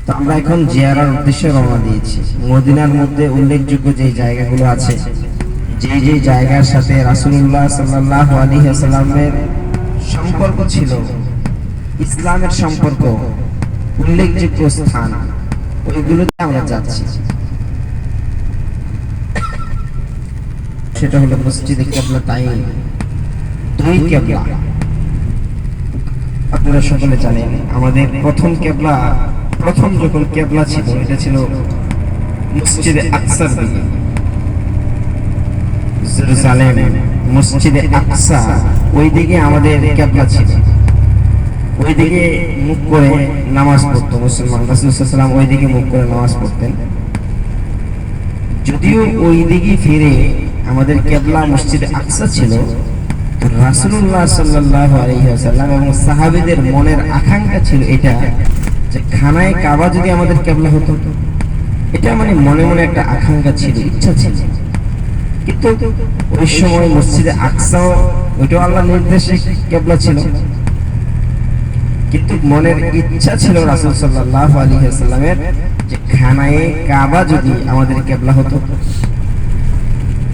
তো আমরা এখন জিয়ারার উদ্দেশ্যে রওনা দিয়েছি। মদিনার মধ্যে উল্লেখযোগ্য যে জায়গাগুলো আছে, যে যে জায়গার সাথে রাসূলুল্লাহ সাল্লাল্লাহু আলাইহি ওয়াসাল্লামের সম্পর্ক ছিল, ইসলামের সম্পর্ক, উল্লেখযোগ্য স্থান, ওইগুলোতে আমরা যাচ্ছি। সেটা হলো মসজিদে কিবলাতাইন, দুই কিবলা। আপনারা সকলে জানেন আমাদের প্রথম যখন কিবলা ছিল, এটা ছিল মসজিদে আকসার দিকে, জেরুজালেম মসজিদে আকসা, ওই দিকে আমাদের কিবলা ছিল। ওই দিকে মুখ করে নামাজ পড়তো মুসলমান। রাসূলুল্লাহ সাল্লাল্লাহু আলাইহি ওয়াসাল্লাম ওই দিকে মুখ করে নামাজ পড়তেন। যদিও ওই দিকে ফিরে আমাদের কিবলা মসজিদে আকসা ছিল, রাসূলুল্লাহ সাল্লাল্লাহু আলাইহি ওয়াসাল্লাম এবং সাহাবীদের মনের আকাঙ্ক্ষা ছিল এটা, যে খানায়ে কাবা যদি আমাদের কিবলা হতো। এটা মানে মনে মনে একটা আকাঙ্ক্ষা ছিল, ইচ্ছা ছিল। কিন্তু ওই সময় মসজিদে আকসাও ওইটাও আল্লাহর নির্দেশে কিবলা ছিল, কিন্তু মনের ইচ্ছা ছিল রাসূল সাল্লাল্লাহু আলাইহি ওয়াসাল্লামের যে খানায়ে কাবা যদি আমাদের কিবলা হতো।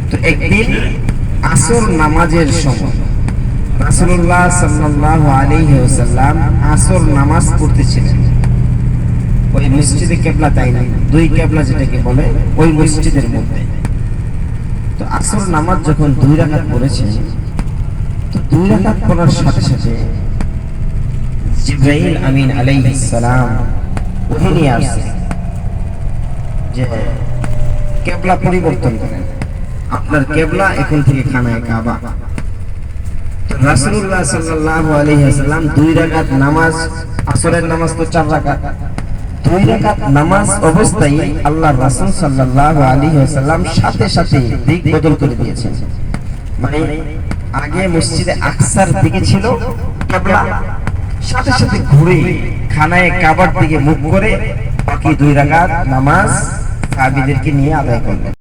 তো একদিন আসর নামাজের সময় রাসূলুল্লাহ সাল্লাল্লাহু আলাইহি ওয়াসাল্লাম আসর নামাজ পড়তেছিলেন ওই মসজিদে কিবলাতাইন, দুই কিবলা যেটাকে বলে, ওই মসজিদের মধ্যে। তো আসর নামাজ যখন 2 রাকাত পড়েছেন, তো 2 রাকাত পড়ার সাথে সাথে জিবরাইল আমিন আলাইহিস সালাম ওহী নিয়ে আসছে যে কিবলা পরিবর্তন করেন, আপনার কিবলা এখন থেকে খানায়ে কাবা। তো রাসূলুল্লাহ সাল্লাল্লাহু আলাইহি ওয়াসাল্লাম 2 রাকাত নামাজ, আসরের নামাজ তো 4 রাকাত, 2 রাকাত নামাজ অবস্থায় আল্লাহর রাসূল সাল্লাল্লাহু আলাইহি ওয়াসাল্লাম সাথে সাথে দিক বদল করে দিয়েছেন। মানে আগে মসজিদে আকসার দিকে ছিল কিবলা, সাথে সাথে ঘুরে খানায়ে কাবার দিকে মুখ করে বাকি 2 রাকাত নামাজ সাহাবীদেরকে নিয়ে আদায় করলেন।